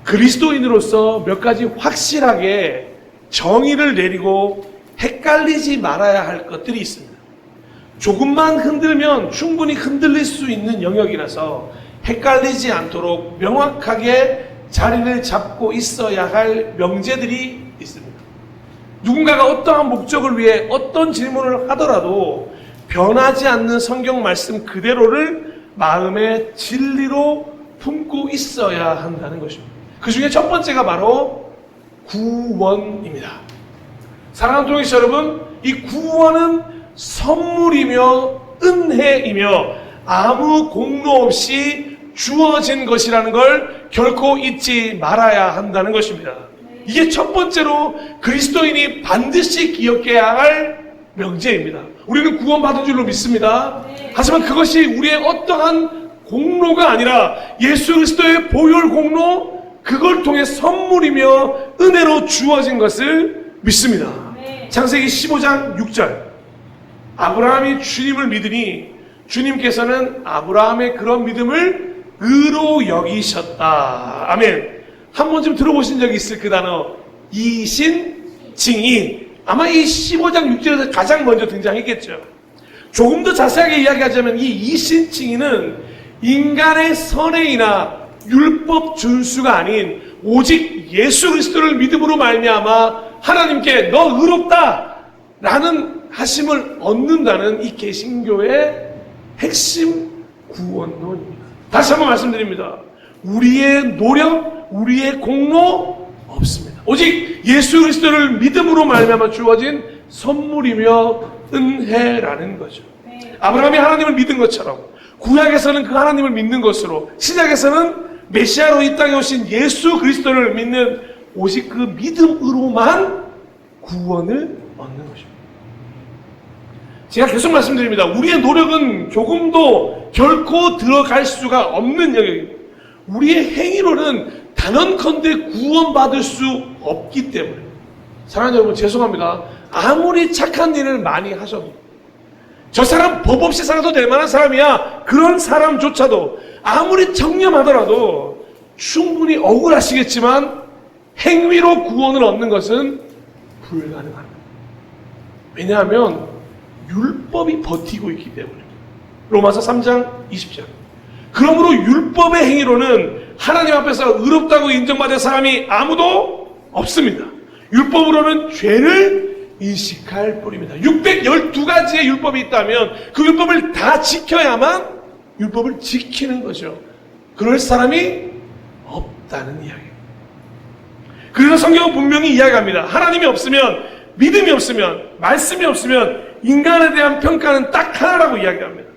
그리스도인으로서 몇 가지 확실하게 정의를 내리고 헷갈리지 말아야 할 것들이 있습니다. 조금만 흔들면 충분히 흔들릴 수 있는 영역이라서 헷갈리지 않도록 명확하게 자리를 잡고 있어야 할 명제들이 있습니다. 누군가가 어떠한 목적을 위해 어떤 질문을 하더라도 변하지 않는 성경 말씀 그대로를 마음의 진리로 품고 있어야 한다는 것입니다. 그 중에 첫 번째가 바로 구원입니다. 사랑하는 동역자 여러분, 이 구원은 선물이며 은혜이며 아무 공로 없이 주어진 것이라는 걸 결코 잊지 말아야 한다는 것입니다. 이게 첫 번째로 그리스도인이 반드시 기억해야 할 명제입니다. 우리는 구원받은 줄로 믿습니다. 하지만 그것이 우리의 어떠한 공로가 아니라 예수 그리스도의 보혈 공로, 그걸 통해 선물이며 은혜로 주어진 것을 믿습니다. 창세기 15장 6절, 아브라함이 주님을 믿으니 주님께서는 아브라함의 그런 믿음을 의로 여기셨다. 아멘. 한 번쯤 들어보신 적이 있을 그 단어 이신칭의, 아마 이 15장 6절에서 가장 먼저 등장했겠죠. 조금 더 자세하게 이야기하자면 이 이신칭의는 인간의 선행이나 율법 준수가 아닌 오직 예수 그리스도를 믿음으로 말미암아 하나님께 너 의롭다 라는 하심을 얻는다는 이 개신교의 핵심 구원론입니다. 다시 한번 말씀드립니다. 우리의 노력, 우리의 공로 없습니다. 오직 예수 그리스도를 믿음으로 말미암아 주어진 선물이며 은혜라는 거죠. 아브라함이 하나님을 믿은 것처럼 구약에서는 그 하나님을 믿는 것으로, 신약에서는 메시아로 이 땅에 오신 예수 그리스도를 믿는 오직 그 믿음으로만 구원을 얻는 것입니다. 제가 계속 말씀드립니다. 우리의 노력은 조금도 결코 들어갈 수가 없는 영역입니다. 우리의 행위로는 단언컨대 구원받을 수 없기 때문에. 사랑하는 여러분, 죄송합니다. 아무리 착한 일을 많이 하셔도, 저 사람 법 없이 살아도 될 만한 사람이야, 그런 사람조차도 아무리 청렴하더라도 충분히 억울하시겠지만 행위로 구원을 얻는 것은 불가능합니다. 왜냐하면 율법이 버티고 있기 때문입니다. 로마서 3장 20절. 그러므로 율법의 행위로는 하나님 앞에서 의롭다고 인정받을 사람이 아무도 없습니다. 율법으로는 죄를 인식할 뿐입니다. 612가지의 율법이 있다면 그 율법을 다 지켜야만 율법을 지키는 거죠. 그럴 사람이 없다는 이야기입니다. 그래서 성경은 분명히 이야기합니다. 하나님이 없으면, 믿음이 없으면, 말씀이 없으면 인간에 대한 평가는 딱 하나라고 이야기합니다.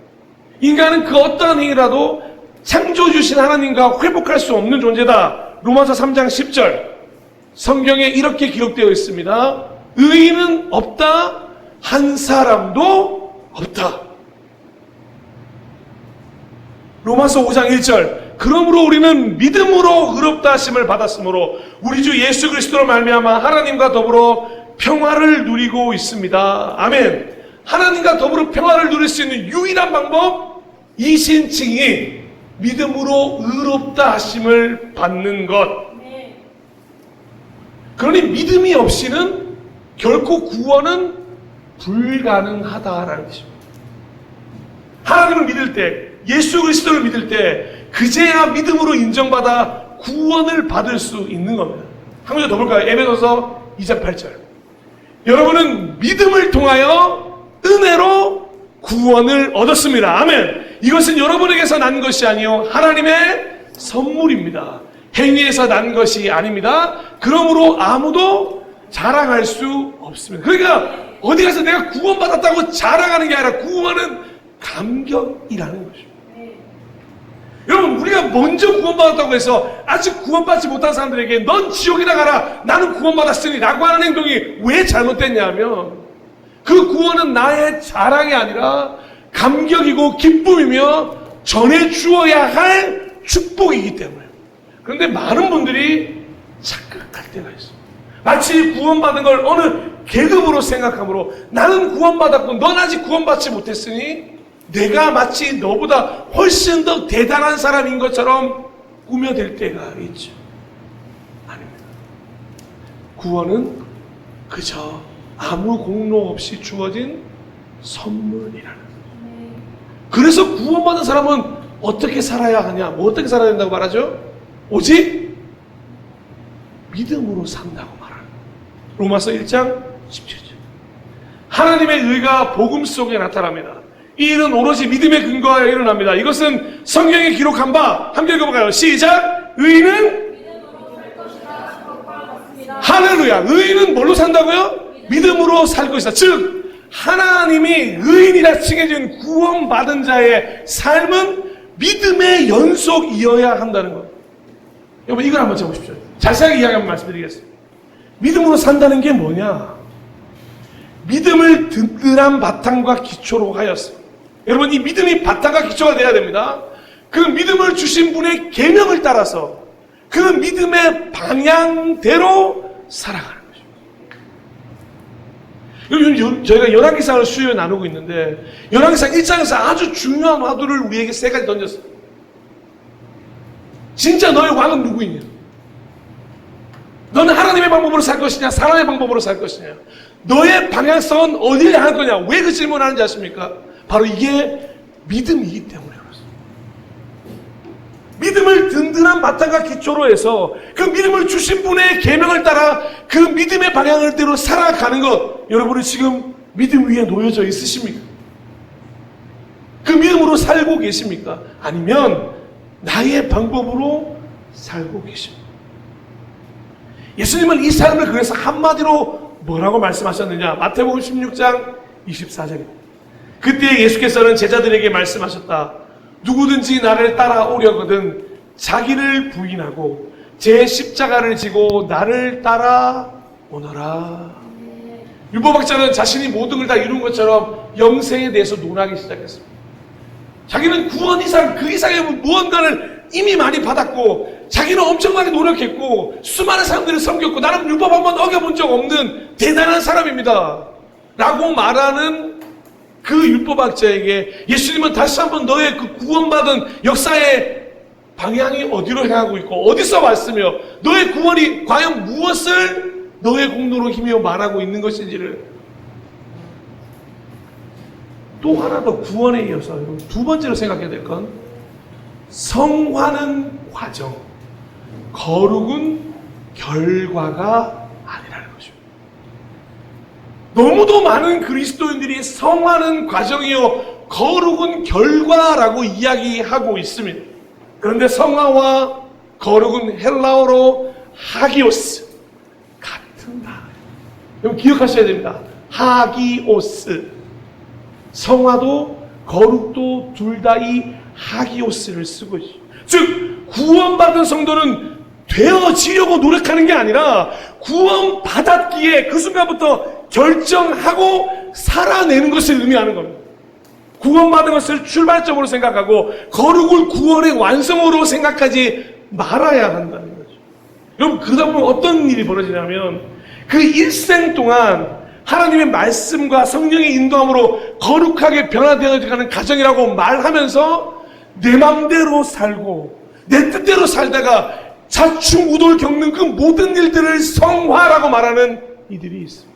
인간은 그 어떠한 행위라도 창조주신 하나님과 회복할 수 없는 존재다. 로마서 3장 10절. 성경에 이렇게 기록되어 있습니다. 의인은 없다, 한 사람도 없다. 로마서 5장 1절. 그러므로 우리는 믿음으로 의롭다 하심을 받았으므로 우리 주 예수 그리스도로 말미암아 하나님과 더불어 평화를 누리고 있습니다. 아멘. 하나님과 더불어 평화를 누릴 수 있는 유일한 방법, 이신칭의 믿음으로 의롭다 하심을 받는 것. 그러니 믿음이 없이는 결코 구원은 불가능하다라는 것입니다. 하나님을 믿을 때, 예수 그리스도를 믿을 때 그제야 믿음으로 인정받아 구원을 받을 수 있는 겁니다. 한 문제 더 볼까요? 에베소서 2장 8절. 여러분은 믿음을 통하여 은혜로 구원을 얻었습니다. 아멘. 이것은 여러분에게서 난 것이 아니요 하나님의 선물입니다. 행위에서 난 것이 아닙니다. 그러므로 아무도 자랑할 수 없습니다. 그러니까 어디 가서 내가 구원받았다고 자랑하는 게 아니라 구원은 감격이라는 것입니다. 여러분, 우리가 먼저 구원받았다고 해서 아직 구원받지 못한 사람들에게 넌 지옥이나 가라, 나는 구원받았으니 라고 하는 행동이 왜 잘못됐냐면 그 구원은 나의 자랑이 아니라 감격이고 기쁨이며 전해주어야 할 축복이기 때문에. 그런데 많은 분들이 착각할 때가 있어요. 마치 구원받은 걸 어느 계급으로 생각하므로 나는 구원받았고 넌 아직 구원받지 못했으니 내가 마치 너보다 훨씬 더 대단한 사람인 것처럼 꾸며댈 때가 있죠. 구원은 그저 아무 공로 없이 주어진 선물이라는. 그래서 구원받은 사람은 어떻게 살아야 하냐? 뭐 어떻게 살아야 된다고 말하죠? 오직 믿음으로 산다고 말하는. 로마서 1장 17절. 하나님의 의가 복음 속에 나타납니다. 이 일은 오로지 믿음의 근거하여 일어납니다. 이것은 성경에 기록한 바, 함께 읽어볼까요? 시작! 의인은 할렐루야! 의인은 뭘로 산다고요? 믿음으로 살 것이다. 즉 하나님이 의인이라 칭해진 구원받은 자의 삶은 믿음의 연속이어야 한다는 것. 여러분 이걸 한번 적어보십시오. 자세하게 이야기 한번 말씀드리겠습니다. 믿음으로 산다는 게 뭐냐? 믿음을 든든한 바탕과 기초로 하였어. 여러분 이 믿음이 바탕과 기초가 돼야 됩니다. 그 믿음을 주신 분의 계명을 따라서 그 믿음의 방향대로 살아가는 거죠. 요즘 저희가 열왕기상을 수요일에 나누고 있는데 열왕기상 1장에서 아주 중요한 화두를 우리에게 세 가지 던졌어요. 진짜 너의 왕은 누구이냐? 너는 하나님의 방법으로 살 것이냐? 사람의 방법으로 살 것이냐? 너의 방향성은 어디에 할 거냐? 왜 그 질문을 하는지 아십니까? 바로 이게 믿음이기 때문에 그렇습니다. 믿음을 든든한 바탕과 기초로 해서 그 믿음을 주신 분의 계명을 따라 그 믿음의 방향을 대로 살아가는 것, 여러분은 지금 믿음 위에 놓여져 있으십니까? 그 믿음으로 살고 계십니까? 아니면 나의 방법으로 살고 계십니까? 예수님은 이 삶을 그래서 한마디로 뭐라고 말씀하셨느냐? 마태복음 16장 24절입니다. 그때 예수께서는 제자들에게 말씀하셨다. 누구든지 나를 따라오려거든 자기를 부인하고 제 십자가를 지고 나를 따라오너라. 율법학자는 자신이 모든 걸 다 이룬 것처럼 영생에 대해서 논하기 시작했습니다. 자기는 구원 이상 그 이상의 무언가를 이미 많이 받았고 자기는 엄청 많이 노력했고 수많은 사람들을 섬겼고 나는 율법 한번 어겨본 적 없는 대단한 사람입니다 라고 말하는 그 율법학자에게 예수님은 다시 한번 너의 그 구원받은 역사의 방향이 어디로 향하고 있고 어디서 왔으며 너의 구원이 과연 무엇을 너의 공로로 힘이어 말하고 있는 것인지를 또 하나 더 구원에 이어서 두 번째로 생각해야 될 건 성화는 과정, 거룩은 결과가 아니라는 것입니다. 너무도 많은 그리스도인들이 성화는 과정이요 거룩은 결과라고 이야기하고 있습니다. 그런데 성화와 거룩은 헬라어로 하기오스 같은 단어예요. 여러분 기억하셔야 됩니다. 하기오스. 성화도 거룩도 둘 다 이 하기오스를 쓰고 있어요. 즉 구원받은 성도는 되어지려고 노력하는 게 아니라 구원받았기에 그 순간부터 결정하고 살아내는 것을 의미하는 겁니다. 구원받은 것을 출발점으로 생각하고 거룩을 구원의 완성으로 생각하지 말아야 한다는 거죠. 여러분 그러다 보면 어떤 일이 벌어지냐면 그 일생 동안 하나님의 말씀과 성령의 인도함으로 거룩하게 변화되어가는 가정이라고 말하면서 내 마음대로 살고 내 뜻대로 살다가 자충우돌 겪는 그 모든 일들을 성화라고 말하는 이들이 있습니다.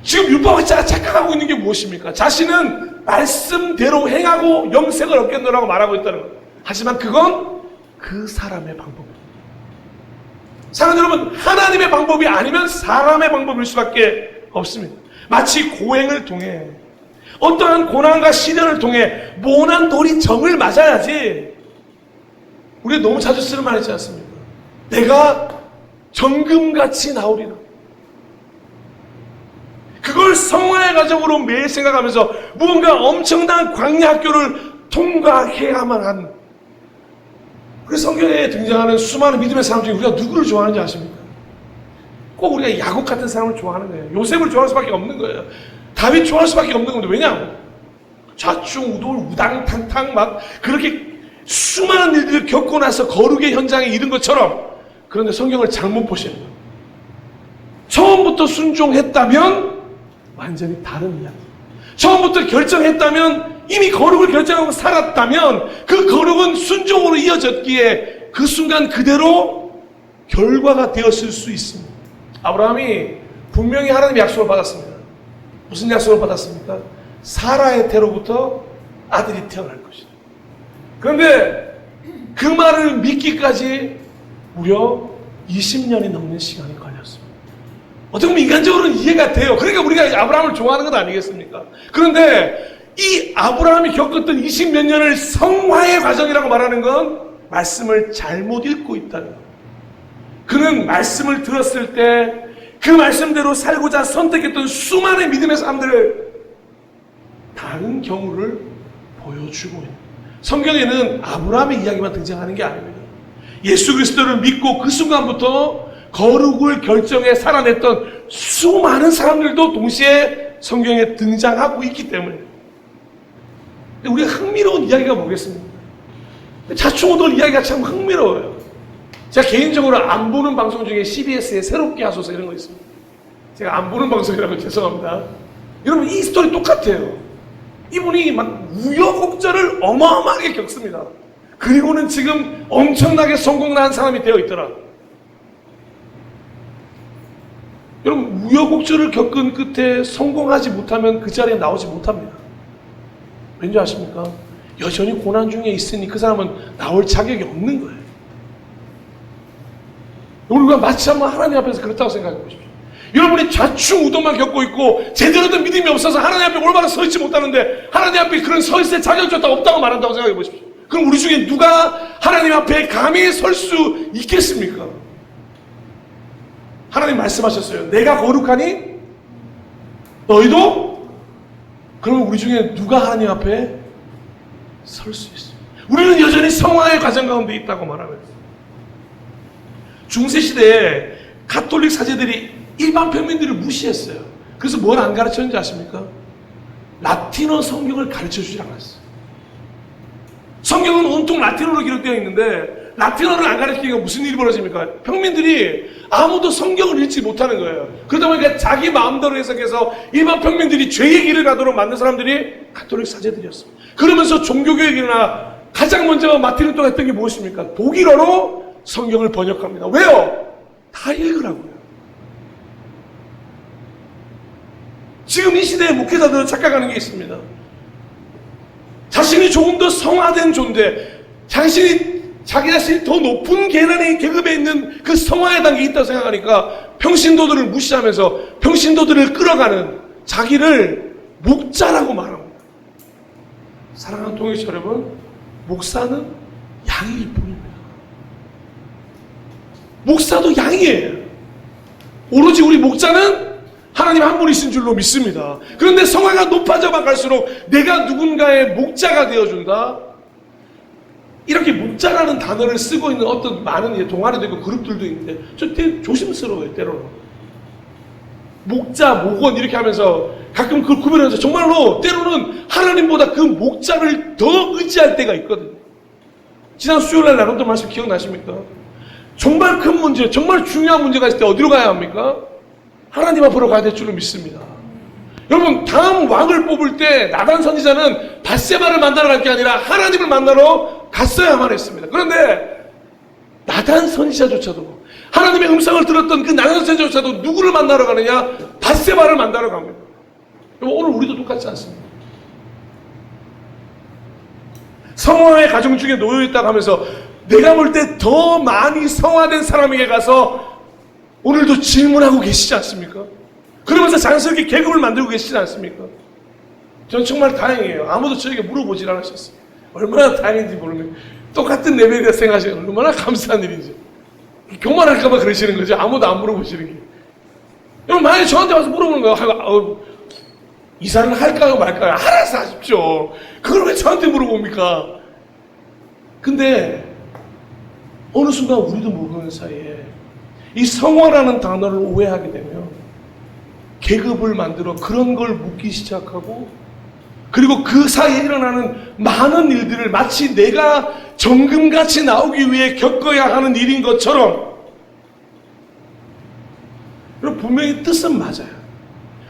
지금 율법학자가 착각하고 있는 게 무엇입니까? 자신은 말씀대로 행하고 영생을 얻겠노라고 말하고 있다는 거예요. 하지만 그건 그 사람의 방법입니다. 사랑하는 여러분, 하나님의 방법이 아니면 사람의 방법일 수밖에 없습니다. 마치 고행을 통해 어떠한 고난과 시련을 통해 모난 돌이 정을 맞아야지. 우리가 너무 자주 쓰는 말 있지 않습니까? 내가 정금같이 나오리라. 그걸 성화의 과정으로 매일 생각하면서 무언가 엄청난 광야 학교를 통과해야만 한 그 성경에 등장하는 수많은 믿음의 사람 중에 우리가 누구를 좋아하는지 아십니까? 꼭 우리가 야곱 같은 사람을 좋아하는 거예요. 요셉을 좋아할 수밖에 없는 거예요. 다윗 좋아할 수밖에 없는 건데 왜냐? 좌충우돌 우당탕탕 막 그렇게 수많은 일들을 겪고 나서 거룩의 현장에 이른 것처럼. 그런데 성경을 잘못 보시는 거예요. 처음부터 순종했다면 완전히 다른 이야기. 처음부터 결정했다면 이미 거룩을 결정하고 살았다면 그 거룩은 순종으로 이어졌기에 그 순간 그대로 결과가 되었을 수 있습니다. 아브라함이 분명히 하나님의 약속을 받았습니다. 무슨 약속을 받았습니까? 사라의 태로부터 아들이 태어날 것이다. 그런데 그 말을 믿기까지 무려 20년이 넘는 시간이 걸렸습니다. 어떻게 보면 인간적으로는 이해가 돼요. 그러니까 우리가 아브라함을 좋아하는 것 아니겠습니까? 그런데 이 아브라함이 겪었던 20몇 년을 성화의 과정이라고 말하는 건 말씀을 잘못 읽고 있다는 거예요. 그는 말씀을 들었을 때 그 말씀대로 살고자 선택했던 수많은 믿음의 사람들을 다른 경우를 보여주고 있는, 성경에는 아브라함의 이야기만 등장하는 게 아닙니다. 예수 그리스도를 믿고 그 순간부터 거룩을 결정해 살아냈던 수많은 사람들도 동시에 성경에 등장하고 있기 때문에 우리가 흥미로운 이야기가 뭐겠습니까? 자충우돌 이야기가 참 흥미로워요. 제가 개인적으로 안 보는 방송 중에 CBS에 새롭게 하소서 이런 거 있습니다. 제가 안 보는 방송이라고 죄송합니다. 여러분 이 스토리 똑같아요. 이분이 막 우여곡절을 어마어마하게 겪습니다. 그리고는 지금 엄청나게 성공한 사람이 되어 있더라. 여러분 우여곡절을 겪은 끝에 성공하지 못하면 그 자리에 나오지 못합니다. 왠지 아십니까? 여전히 고난 중에 있으니 그 사람은 나올 자격이 없는 거예요. 우리가 마치 한번 하나님 앞에서 그렇다고 생각해 보십시오. 여러분이 좌충우돌만 겪고 있고 제대로 된 믿음이 없어서 하나님 앞에 올바로 서 있지 못하는데 하나님 앞에 그런 서 있을 자격조차 없다고 말한다고 생각해 보십시오. 그럼 우리 중에 누가 하나님 앞에 감히 설 수 있겠습니까? 하나님 말씀하셨어요. 내가 거룩하니 너희도? 그러면 우리 중에 누가 하나님 앞에 설 수 있어요? 우리는 여전히 성화의 과정 가운데 있다고 말하면서 중세시대에 가톨릭 사제들이 일반 평민들을 무시했어요. 그래서 뭘 안 가르쳤는지 아십니까? 라틴어 성경을 가르쳐주지 않았어요. 성경은 온통 라틴어로 기록되어 있는데 라틴어를 안 가르치니까 무슨 일이 벌어집니까? 평민들이 아무도 성경을 읽지 못하는 거예요. 그러다 보니까 자기 마음대로 해석해서 일반 평민들이 죄의 길을 가도록 만든 사람들이 가톨릭 사제들이었어요. 그러면서 종교교육이나 가장 먼저 마틴 루터가 했던 게 무엇입니까? 독일어로 성경을 번역합니다. 왜요? 다 읽으라고요. 지금 이 시대의 목회자들은 착각하는 게 있습니다. 자신이 조금 더 성화된 존재, 자기 자신이 더 높은 계급에 있는 그 성화의 단계에 있다고 생각하니까 평신도들을 무시하면서 평신도들을 끌어가는 자기를 목자라고 말합니다. 사랑하는 동역자 여러분, 목사는 양일 뿐입니다. 목사도 양이에요. 오로지 우리 목자는 하나님 한 분이신 줄로 믿습니다. 그런데 성화가 높아져만 갈수록 내가 누군가의 목자가 되어준다. 이렇게 목자라는 단어를 쓰고 있는 어떤 많은 동아리도 있고 그룹들도 있는데 저 되게 조심스러워요. 때로는 목자, 목원 이렇게 하면서 가끔 그걸 구별해서 정말로 때로는 하나님보다 그 목자를 더 의지할 때가 있거든요. 지난 수요일날 나눴던 말씀 기억나십니까? 정말 큰 문제, 정말 중요한 문제가 있을 때 어디로 가야 합니까? 하나님 앞으로 가야 될 줄로 믿습니다. 여러분 다음 왕을 뽑을 때 나단 선지자는 밧세바를 만나러 갈 게 아니라 하나님을 만나러 갔어야만 했습니다. 그런데 나단 선지자조차도 하나님의 음성을 들었던 그 나단 선지자조차도 누구를 만나러 가느냐? 밧세바를 만나러 갑니다. 여러분 오늘 우리도 똑같지 않습니까? 성화의 가정 중에 놓여있다고 하면서 내가 볼 때 더 많이 성화된 사람에게 가서 오늘도 질문하고 계시지 않습니까? 그러면서 자연스럽게 계급을 만들고 계시지 않습니까? 저는 정말 다행이에요. 아무도 저에게 물어보질 않으셨어요. 얼마나 다행인지 모르는, 똑같은 레벨이라 생각하시면 얼마나 감사한 일인지. 교만할까봐 그러시는 거죠. 아무도 안 물어보시는 게. 여러분 만약에 저한테 와서 물어보는 거예요. 이사를 할까요 말까요? 알아서 하십시오. 그걸 왜 저한테 물어봅니까? 근데 어느 순간 우리도 모르는 사이에 이 성화라는 단어를 오해하게 되면 계급을 만들어 그런 걸 묻기 시작하고, 그리고 그 사이에 일어나는 많은 일들을 마치 내가 정금같이 나오기 위해 겪어야 하는 일인 것처럼, 분명히 뜻은 맞아요.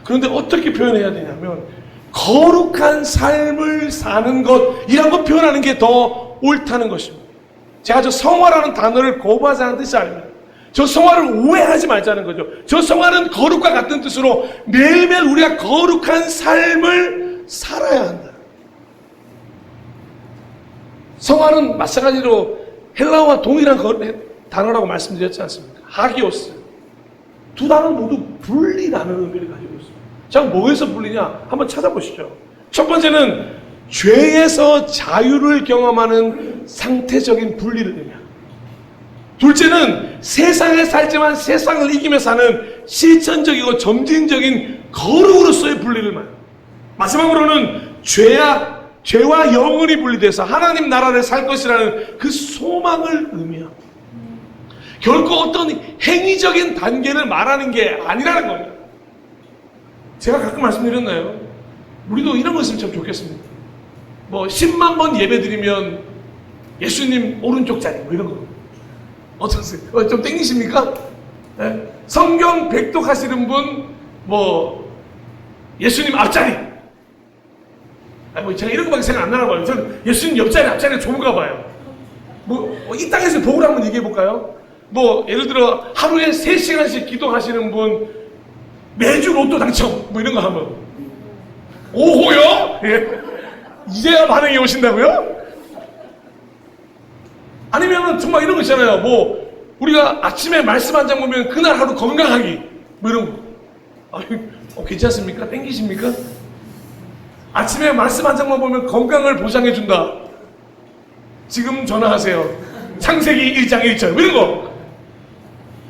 그런데 어떻게 표현해야 되냐면 거룩한 삶을 사는 것이라는 걸 표현하는 게 더 옳다는 것입니다. 제가 저 성화라는 단어를 거부하지 않는 뜻이 아닙니다. 저 성화를 오해하지 말자는 거죠. 저 성화는 거룩과 같은 뜻으로 매일매일 우리가 거룩한 삶을 살아야 한다. 성화는 마찬가지로 헬라어와 동일한 단어라고 말씀드렸지 않습니까? 하기오스. 두 단어는 모두 분리라는 의미를 가지고 있습니다. 자, 뭐에서 분리냐? 한번 찾아보시죠. 첫 번째는 죄에서 자유를 경험하는 상태적인 분리를 의미합니다. 둘째는 세상에 살지만 세상을 이기며 사는 실천적이고 점진적인 거룩으로서의 분리를 말합니다. 마지막으로는 죄와 영원히 분리돼서 하나님 나라를 살 것이라는 그 소망을 의미합니다. 결코 어떤 행위적인 단계를 말하는 게 아니라는 겁니다. 제가 가끔 말씀드렸나요? 우리도 이런 거 있으면 참 좋겠습니다. 뭐 10만 번 예배 드리면 예수님 오른쪽 자리 뭐 이런 거 어떠세요? 좀 땡기십니까? 네? 성경 백독하시는 분 뭐 예수님 앞자리. 뭐 제가 이런 거밖에 생각 안 나나 봐요. 저는 예수님 옆자리 앞자리가 좋은가 봐요. 이 땅에서 도구를 한번 얘기해 볼까요? 뭐 예를 들어 하루에 3시간씩 기도하시는 분 매주 로또 당첨 뭐 이런 거 하면 오호요? 예. 이제야 반응이 오신다고요? 아니면은 정말 이런 거 있잖아요. 뭐 우리가 아침에 말씀 한 장 보면 그날 하루 건강하기 뭐 이런 거. 괜찮습니까? 땡기십니까? 아침에 말씀 한 장만 보면 건강을 보장해 준다. 지금 전화하세요. 창세기 1장 1절 뭐 이런 거.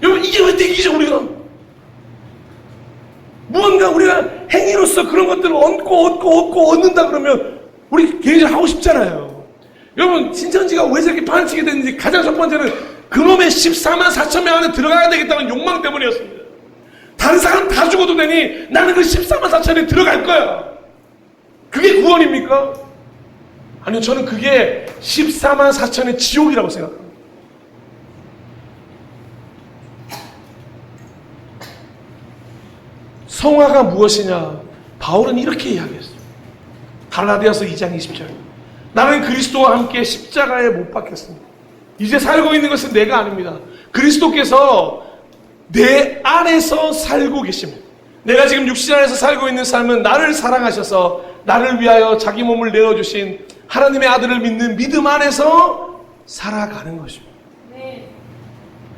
여러분 이게 왜 땡기죠 우리가? 무언가 우리가 행위로서 그런 것들을 얻고 얻는다 그러면 우리 개인적으로 하고 싶잖아요. 여러분 신천지가 왜 저렇게 반치게 됐는지 가장 첫 번째는 그놈의 14만 4천 명 안에 들어가야 되겠다는 욕망 때문이었습니다. 다른 사람 다 죽어도 되니 나는 그 14만 4천에 들어갈 거야. 그게 구원입니까? 아니요, 저는 그게 14만 4천의 지옥이라고 생각합니다. 성화가 무엇이냐? 바울은 이렇게 이야기했어요. 갈라디아서 2장 20절. 나는 그리스도와 함께 십자가에 못 박혔습니다. 이제 살고 있는 것은 내가 아닙니다. 그리스도께서 내 안에서 살고 계십니다. 내가 지금 육신 안에서 살고 있는 삶은 나를 사랑하셔서 나를 위하여 자기 몸을 내어주신 하나님의 아들을 믿는 믿음 안에서 살아가는 것입니다. 네.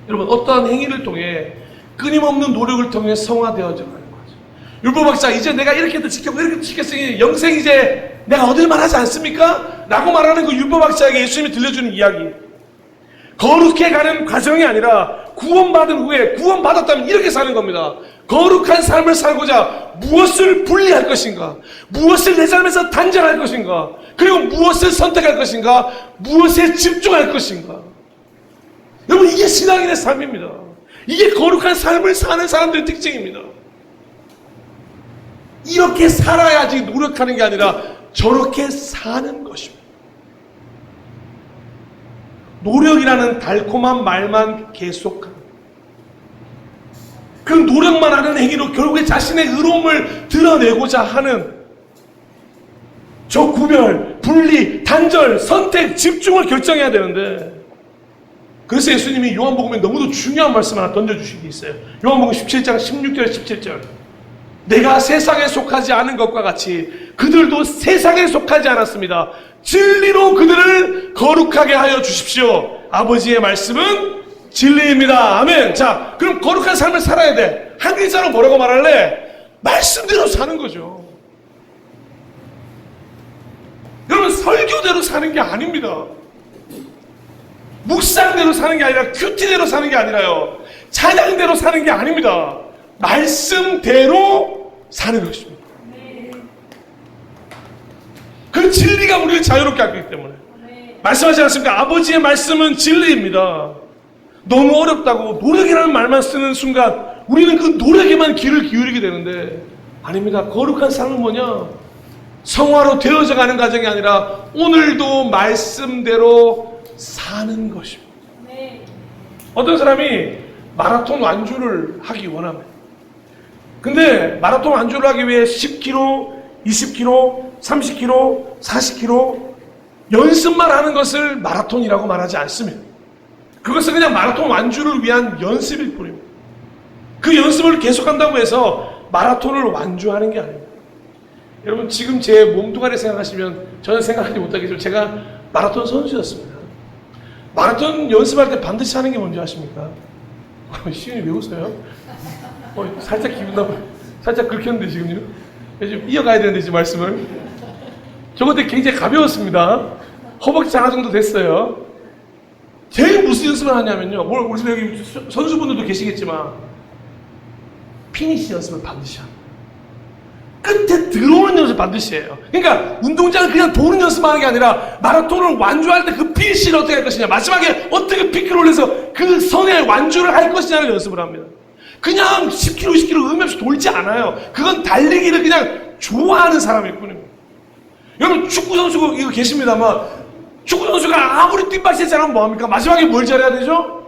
여러분 어떠한 행위를 통해 끊임없는 노력을 통해 성화되어져 가는 거죠. 율법학자 이제 내가 이렇게도 지켰고 이렇게도 지켰으니 영생 이제 내가 얻을 만하지 않습니까? 라고 말하는 그 율법학자에게 예수님이 들려주는 이야기. 거룩해가는 과정이 아니라 구원받은 후에 구원받았다면 이렇게 사는 겁니다. 거룩한 삶을 살고자 무엇을 분리할 것인가? 무엇을 내 삶에서 단절할 것인가? 그리고 무엇을 선택할 것인가? 무엇에 집중할 것인가? 여러분 이게 신앙인의 삶입니다. 이게 거룩한 삶을 사는 사람들의 특징입니다. 이렇게 살아야지 노력하는 게 아니라 저렇게 사는 것입니다. 노력이라는 달콤한 말만 계속하는 그 노력만 하는 행위로 결국에 자신의 의로움을 드러내고자 하는 저 구별, 분리, 단절, 선택, 집중을 결정해야 되는데 그래서 예수님이 요한복음에 너무도 중요한 말씀 하나 던져주신 게 있어요. 요한복음 17장 16절 17절 내가 세상에 속하지 않은 것과 같이 그들도 세상에 속하지 않았습니다. 진리로 그들을 거룩하게 하여 주십시오. 아버지의 말씀은 진리입니다. 아멘. 자, 그럼 거룩한 삶을 살아야 돼. 한 글자로 뭐라고 말할래? 말씀대로 사는 거죠. 여러분 설교대로 사는 게 아닙니다. 묵상대로 사는 게 아니라 큐티대로 사는 게 아니라요. 찬양대로 사는 게 아닙니다. 말씀대로 사는 것입니다. 그 진리가 우리를 자유롭게 하기 때문에 말씀하지 않습니까? 아버지의 말씀은 진리입니다. 너무 어렵다고 노력이라는 말만 쓰는 순간 우리는 그 노력에만 귀를 기울이게 되는데 아닙니다. 거룩한 삶은 뭐냐? 성화로 되어져 가는 과정이 아니라 오늘도 말씀대로 사는 것입니다. 어떤 사람이 마라톤 완주를 하기 원합니다. 근데 마라톤 완주를 하기 위해 10km, 20km, 30km, 40km 연습만 하는 것을 마라톤이라고 말하지 않습니다. 그것은 그냥 마라톤 완주를 위한 연습일 뿐입니다. 그 연습을 계속한다고 해서 마라톤을 완주하는 게 아닙니다. 여러분 지금 제 몸뚱아리 생각하시면 저는 생각하지 못하겠지만 제가 마라톤 선수였습니다. 마라톤 연습할 때 반드시 하는 게 뭔지 아십니까? 시윤이 왜 웃어요? 살짝 기분 나빠. 살짝 긁혔는데 지금요? 지금 이어가야 되는데 지금 말씀을. 저 그때 굉장히 가벼웠습니다. 허벅지 장화 정도 됐어요. 제일 무슨 연습을 하냐면요. 우리 여기 선수분들도 계시겠지만 피니시 연습을 반드시 합니다. 끝에 들어오는 연습 반드시 해요. 그러니까 운동장을 그냥 도는 연습만 하는 게 아니라 마라톤을 완주할 때 그 피니시를 어떻게 할 것이냐, 마지막에 어떻게 피크를 올려서 그 선에 완주를 할 것이냐를 연습을 합니다. 그냥 10km, 20km 의미 없이 돌지 않아요. 그건 달리기를 그냥 좋아하는 사람일 뿐입니다. 여러분 축구 선수가 이거 계십니다만 축구 선수가 아무리 뒷발질 잘하면 뭐합니까? 마지막에 뭘 잘해야 되죠?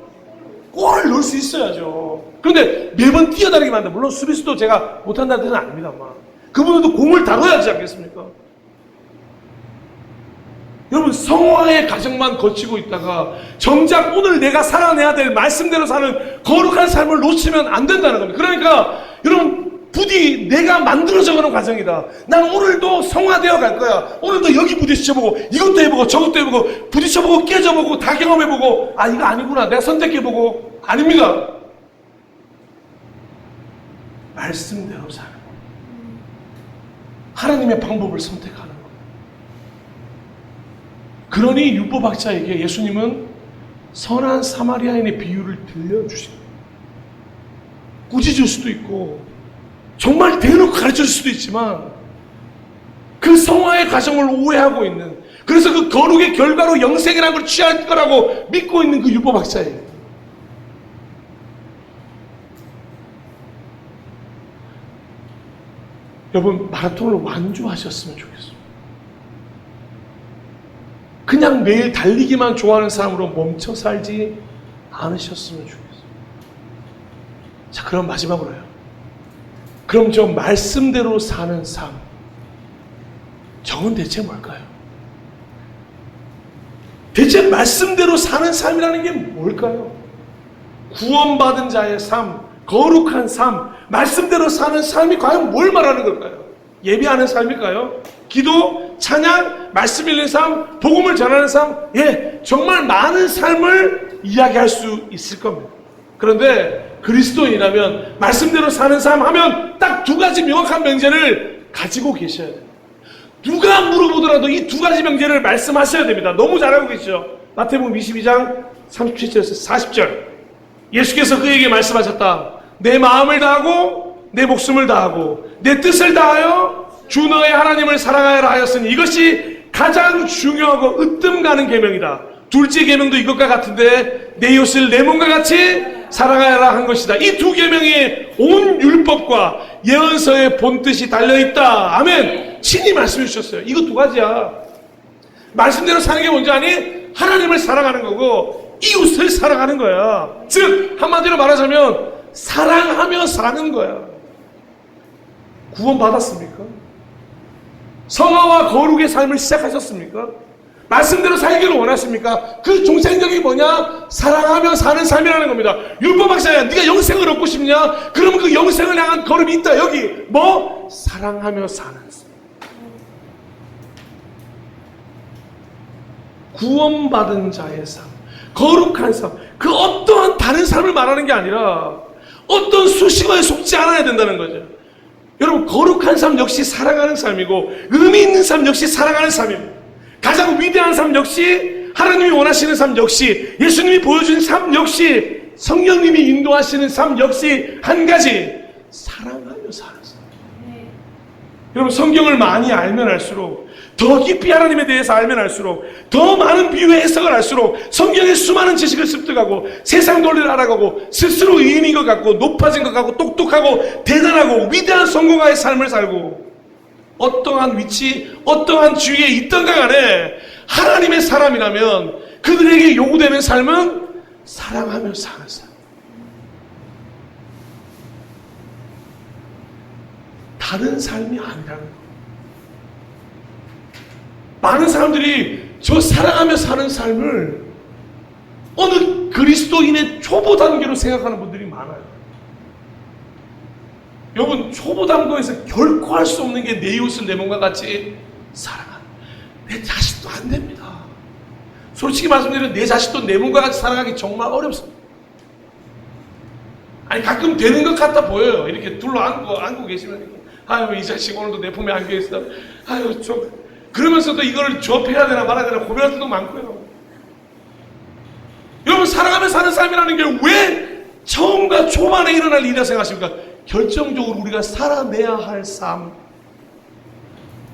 골을 넣을 수 있어야죠. 그런데 매번 뛰어다니기만 한다. 물론 수비수도 제가 못한다는 뜻은 아닙니다만 그분들도 공을 다뤄야 하지 않겠습니까? 여러분 성화의 과정만 거치고 있다가 정작 오늘 내가 살아내야 될 말씀대로 사는 거룩한 삶을 놓치면 안 된다는 겁니다. 그러니까 여러분 부디 내가 만들어져가는 과정이다. 난 오늘도 성화되어 갈 거야. 오늘도 여기 부딪혀보고 이것도 해보고 저것도 해보고 부딪혀보고 깨져보고 다 경험해보고 아 이거 아니구나 내가 선택해보고 아닙니다. 말씀대로 사는 거예요. 하나님의 방법을 선택하는 거예요. 그러니 율법학자에게 예수님은 선한 사마리아인의 비유를 들려주신 거예요. 꾸짖을 수도 있고 정말 대놓고 가르쳐줄 수도 있지만 그 성화의 과정을 오해하고 있는 그래서 그 거룩의 결과로 영생이라는 걸 취할 거라고 믿고 있는 그 율법학자예요. 여러분 마라톤을 완주하셨으면 좋겠어요. 그냥 매일 달리기만 좋아하는 사람으로 멈춰 살지 않으셨으면 좋겠어요. 자 그럼 마지막으로요. 그럼 저 말씀대로 사는 삶 저건 대체 뭘까요? 대체 말씀대로 사는 삶이라는 게 뭘까요? 구원받은 자의 삶, 거룩한 삶, 말씀대로 사는 삶이 과연 뭘 말하는 걸까요? 예배하는 삶일까요? 기도, 찬양, 말씀 읽는 삶, 복음을 전하는 삶, 예, 정말 많은 삶을 이야기할 수 있을 겁니다. 그런데 그리스도인이라면 말씀대로 사는 삶 하면 딱 두 가지 명확한 명제를 가지고 계셔야 돼요. 누가 물어보더라도 이 두 가지 명제를 말씀하셔야 됩니다. 너무 잘 알고 계시죠? 마태복음 22장 37절에서 40절 예수께서 그에게 말씀하셨다. 내 마음을 다하고 내 목숨을 다하고 내 뜻을 다하여 주 너의 하나님을 사랑하여라 하였으니 이것이 가장 중요하고 으뜸 가는 계명이다. 둘째 계명도 이것과 같은데 내 이웃을 내 몸과 같이 사랑하여라 한 것이다. 이 두 계명에 온 율법과 예언서의 본뜻이 달려있다. 아멘. 친히 말씀해 주셨어요. 이거 두 가지야. 말씀대로 사는 게 뭔지 아니? 하나님을 사랑하는 거고 이웃을 사랑하는 거야. 즉 한마디로 말하자면 사랑하며 사는 거야. 구원 받았습니까? 성화와 거룩의 삶을 시작하셨습니까? 말씀대로 살기를 원하십니까? 그 종생력이 뭐냐? 사랑하며 사는 삶이라는 겁니다. 율법학자야, 네가 영생을 얻고 싶냐? 그러면 그 영생을 향한 걸음이 있다. 여기 뭐? 사랑하며 사는 삶. 구원받은 자의 삶, 거룩한 삶, 그 어떠한 다른 삶을 말하는 게 아니라 어떤 수식어에 속지 않아야 된다는 거죠. 여러분 거룩한 삶 역시 사랑하는 삶이고 의미 있는 삶 역시 사랑하는 삶입니다. 가장 위대한 삶 역시 하나님이 원하시는 삶 역시 예수님이 보여준 삶 역시 성령님이 인도하시는 삶 역시 한 가지 사랑하며 사는 삶. 여러분 성경을 많이 알면 알수록 더 깊이 하나님에 대해서 알면 알수록 더 많은 비유의 해석을 할수록 성경의 수많은 지식을 습득하고 세상 논리를 알아가고 스스로 의인인 것 같고 높아진 것 같고 똑똑하고 대단하고 위대한 성공가의 삶을 살고 어떠한 위치 어떠한 주위에 있던가 간에 하나님의 사람이라면 그들에게 요구되는 삶은 사랑하며 사는 삶. 다른 삶이 아니라는 것. 많은 사람들이 저 사랑하며 사는 삶을 어느 아직도 그리스도인의 초보 단계로 생각하는 분들이 많아요. 여러분, 초보 단계에서 결코 할 수 없는 게 내 이웃을 내 몸과 같이 사랑하는, 내 자식도 안 됩니다. 솔직히 말씀드리면 내 자식도 내 몸과 같이 살아가기 정말 어렵습니다. 아니, 가끔 되는 것 같아 보여요. 이렇게 둘러 안고 계시면 이렇게, 아유, 이 자식 오늘도 내 품에 안겨 있어. 아유, 그러면서도 이걸 접해야 되나 말아야 되나 고민할 때도 많고요. 여러분, 살아가며 사는 삶이라는 게 왜 처음과 초반에 일어날 일이라 생각하십니까? 결정적으로 우리가 살아내야 할 삶,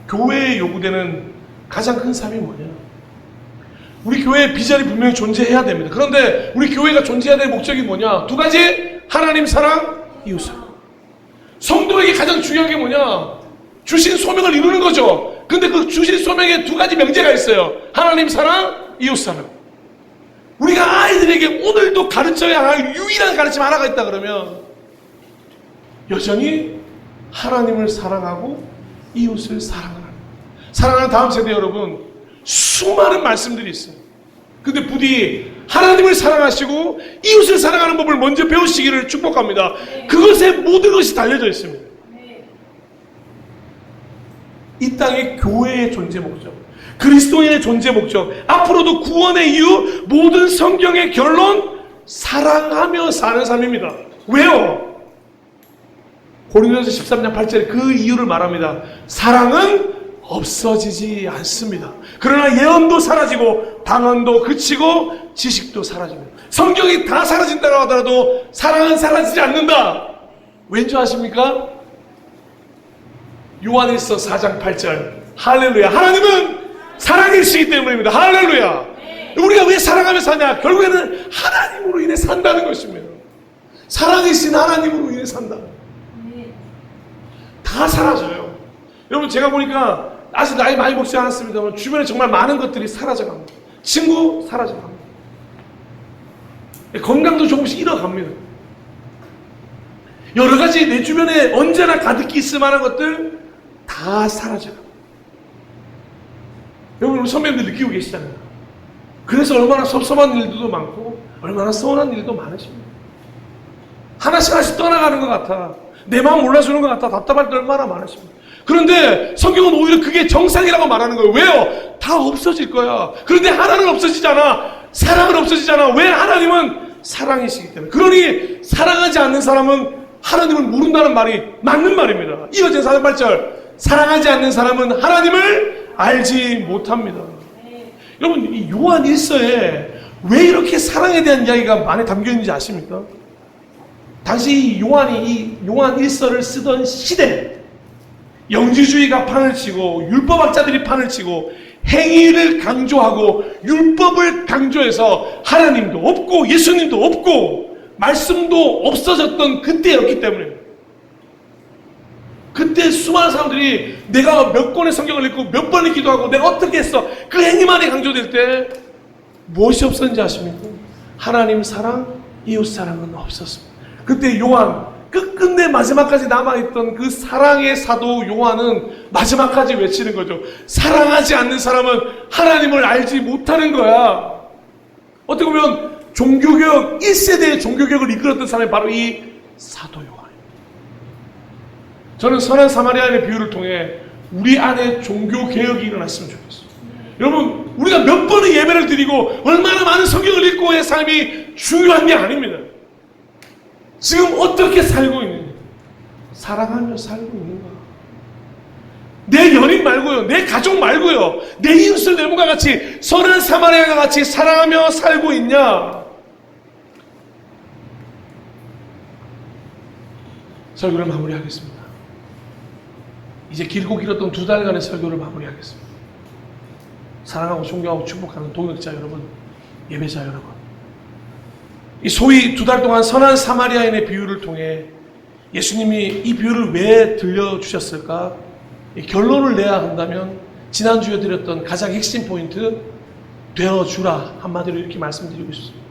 교회에 요구되는 가장 큰 삶이 뭐냐? 우리 교회에 비전이 분명히 존재해야 됩니다. 그런데 우리 교회가 존재해야 될 목적이 뭐냐? 두 가지, 하나님 사랑, 이웃 사랑. 성도에게 가장 중요한 게 뭐냐? 주신 소명을 이루는 거죠. 근데 그 주신 소명에 두 가지 명제가 있어요. 하나님 사랑, 이웃 사랑. 우리가 아이들에게 오늘도 가르쳐야 할 유일한 가르침 하나가 있다 그러면 여전히 하나님을 사랑하고 이웃을 사랑하는, 사랑하는 다음 세대 여러분, 수많은 말씀들이 있어요. 근데 부디 하나님을 사랑하시고 이웃을 사랑하는 법을 먼저 배우시기를 축복합니다. 그것에 모든 것이 달려져 있습니다. 이 땅의 교회의 존재 목적, 그리스도인의 존재 목적, 앞으로도 구원의 이유, 모든 성경의 결론, 사랑하며 사는 삶입니다. 왜요? 고린도전서 13장 8절에 그 이유를 말합니다. 사랑은 없어지지 않습니다. 그러나 예언도 사라지고 방언도 그치고 지식도 사라집니다. 성경이 다 사라진다고 하더라도 사랑은 사라지지 않는다. 왠지 아십니까? 요한일서 4장 8절, 할렐루야. 하나님은 사랑이시기 때문입니다. 할렐루야. 우리가 왜 사랑하며 사냐? 결국에는 하나님으로 인해 산다는 것입니다. 사랑이신 하나님으로 인해 산다. 다 사라져요. 여러분, 제가 보니까 아직 나이 많이 먹지 않았습니다만 주변에 정말 많은 것들이 사라져갑니다. 친구 사라져갑니다. 건강도 조금씩 잃어갑니다. 여러 가지 내 주변에 언제나 가득히 있을 만한 것들 다 사라져갑니다. 여러분, 우리 선배님들 느끼고 계시잖아요. 그래서 얼마나 섭섭한 일들도 많고 얼마나 서운한 일도 많으십니다. 하나씩 하나씩 떠나가는 것 같아. 내 마음 몰라주는 것 같아. 답답할 때 얼마나 많으십니다. 그런데 성경은 오히려 그게 정상이라고 말하는 거예요. 왜요? 다 없어질 거야. 그런데 하나는 없어지잖아. 사랑은 없어지잖아. 왜? 하나님은 사랑이시기 때문에. 그러니 사랑하지 않는 사람은 하나님을 모른다는 말이 맞는 말입니다. 이어진 4장 8절, 사랑하지 않는 사람은 하나님을 알지 못합니다. 여러분, 이 요한 1서에 왜 이렇게 사랑에 대한 이야기가 많이 담겨 있는지 아십니까? 당시 요한 1서를 쓰던 시대, 영지주의가 판을 치고 율법학자들이 판을 치고 행위를 강조하고 율법을 강조해서 하나님도 없고 예수님도 없고 말씀도 없어졌던 그때였기 때문에, 그때 수많은 사람들이 내가 몇 권의 성경을 읽고 몇 번을 기도하고 내가 어떻게 했어, 그 행위만이 강조될 때 무엇이 없었는지 아십니까? 하나님 사랑, 이웃 사랑은 없었습니다. 그때 요한, 끝끝내 마지막까지 남아있던 그 사랑의 사도 요한은 마지막까지 외치는 거죠. 사랑하지 않는 사람은 하나님을 알지 못하는 거야. 어떻게 보면 종교개혁, 1세대의 종교개혁을 이끌었던 사람이 바로 이 사도 요한입니다. 저는 선한 사마리아인의 비유를 통해 우리 안에 종교개혁이 일어났으면 좋겠어요. 여러분, 우리가 몇 번의 예배를 드리고 얼마나 많은 성경을 읽고의 삶이 중요한 게 아닙니다. 지금 어떻게 살고 있는가? 사랑하며 살고 있는가? 내 연인 말고요, 내 가족 말고요, 내 이웃을 내 몸과 같이 선한 사마리아와 같이 사랑하며 살고 있냐? 설교를 마무리하겠습니다. 이제 길고 길었던 2달간의 설교를 마무리하겠습니다. 사랑하고 존경하고 축복하는 동역자 여러분, 예배자 여러분, 이 소위 2달 동안 선한 사마리아인의 비유를 통해 예수님이 이 비유를 왜 들려주셨을까? 결론을 내야 한다면 지난주에 드렸던 가장 핵심 포인트, 되어주라, 한마디로 이렇게 말씀드리고 싶습니다.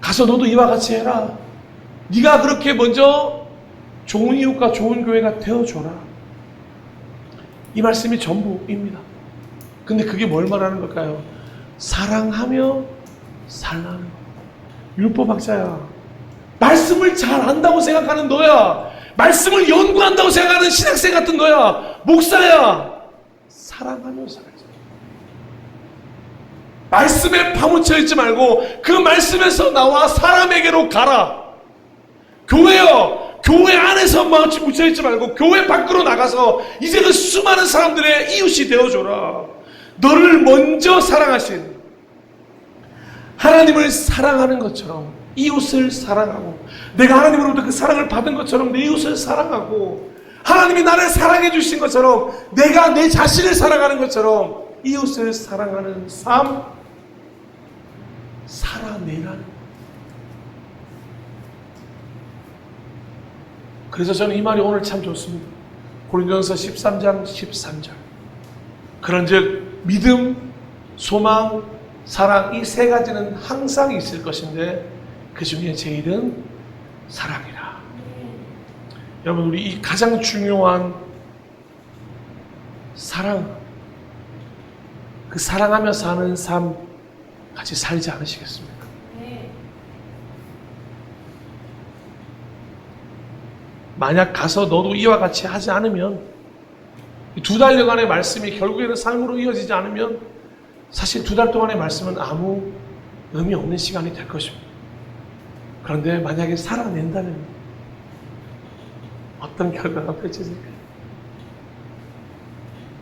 가서 너도 이와 같이 해라. 네가 그렇게 먼저 좋은 이웃과 좋은 교회가 되어줘라. 이 말씀이 전부입니다. 근데 그게 뭘 말하는 걸까요? 사랑하며 살라는 것. 율법학자야. 말씀을 잘 안다고 생각하는 너야. 말씀을 연구한다고 생각하는 신학생 같은 너야. 목사야. 사랑하며 살자. 말씀에 파묻혀 있지 말고 그 말씀에서 나와 사람에게로 가라. 교회요. 교회 안에서 묻혀 있지 말고 교회 밖으로 나가서 이제 그 수많은 사람들의 이웃이 되어줘라. 너를 먼저 사랑하신 하나님을 사랑하는 것처럼 이웃을 사랑하고, 내가 하나님으로부터 그 사랑을 받은 것처럼 내 이웃을 사랑하고, 하나님이 나를 사랑해 주신 것처럼 내가 내 자신을 사랑하는 것처럼 이웃을 사랑하는 삶 살아내라는. 그래서 저는 이 말이 오늘 참 좋습니다. 고린도전서 13장 13절. 그런즉 믿음, 소망, 사랑, 이 세 가지는 항상 있을 것인데 그 중에 제일은 사랑이라. 여러분, 우리 이 가장 중요한 사랑, 그 사랑하며 사는 삶 같이 살지 않으시겠습니까? 만약 가서 너도 이와 같이 하지 않으면, 두 달여간의 말씀이 결국에는 삶으로 이어지지 않으면 사실 두 달 동안의 말씀은 아무 의미 없는 시간이 될 것입니다. 그런데 만약에 살아낸다면 어떤 결과가 펼쳐질까요?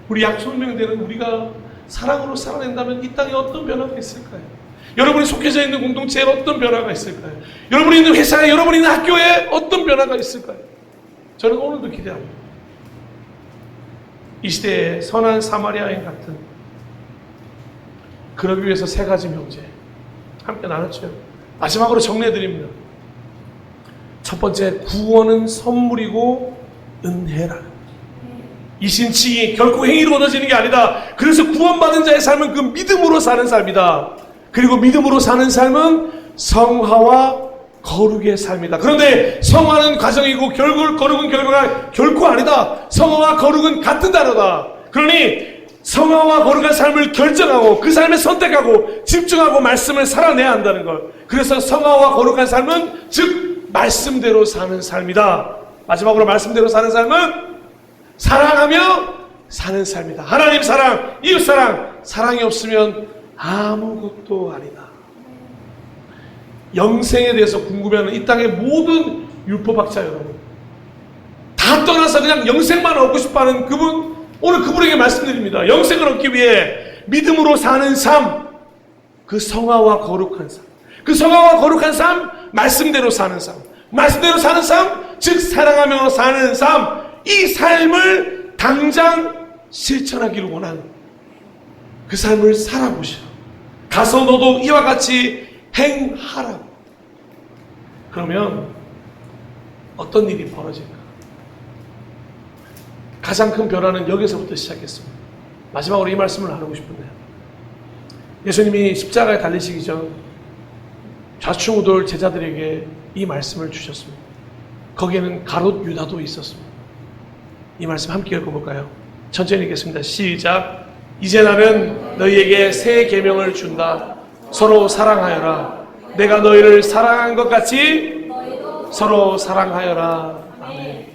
우리 약소명되는 우리가 사랑으로 살아낸다면 이 땅에 어떤 변화가 있을까요? 여러분이 속해져 있는 공동체에 어떤 변화가 있을까요? 여러분이 있는 회사에, 여러분이 있는 학교에 어떤 변화가 있을까요? 저는 오늘도 기대합니다. 이 시대에 선한 사마리아 여인 같은, 그러기 위해서 세 가지 명제 함께 나눴죠. 마지막으로 정리해드립니다. 첫 번째, 구원은 선물이고 은혜라. 이 신칭이 결코 행위로 얻어지는 게 아니다. 그래서 구원받은 자의 삶은 그 믿음으로 사는 삶이다. 그리고 믿음으로 사는 삶은 성화와 거룩의 삶이다. 그런데 성화는 과정이고 거룩은 결과가 결코 아니다. 성화와 거룩은 같은 단어다. 그러니 성화와 거룩한 삶을 결정하고 그 삶에 선택하고 집중하고 말씀을 살아내야 한다는 것. 그래서 성화와 거룩한 삶은 즉 말씀대로 사는 삶이다. 마지막으로 말씀대로 사는 삶은 사랑하며 사는 삶이다. 하나님 사랑, 이웃 사랑, 사랑이 없으면 아무것도 아니다. 영생에 대해서 궁금해하는 이 땅의 모든 율법학자 여러분, 다 떠나서 그냥 영생만 얻고 싶어하는 그분, 오늘 그분에게 말씀드립니다. 영생을 얻기 위해 믿음으로 사는 삶, 그 성화와 거룩한 삶, 그 성화와 거룩한 삶, 말씀대로 사는 삶, 말씀대로 사는 삶, 즉 사랑하며 사는 삶, 이 삶을 당장 실천하기를 원하는 그 삶을 살아보시라. 가서 너도 이와 같이 행하라. 그러면 어떤 일이 벌어질까? 가장 큰 변화는 여기서부터 시작했습니다. 마지막으로 이 말씀을 나누고 싶은데요. 예수님이 십자가에 달리시기 전 좌충우돌 제자들에게 이 말씀을 주셨습니다. 거기에는 가롯 유다도 있었습니다. 이 말씀 함께 읽어볼까요? 천천히 읽겠습니다. 시작. 이제 나는 너희에게 새 계명을 준다. 서로 사랑하여라. 내가 너희를 사랑한 것 같이 서로 사랑하여라. 아멘.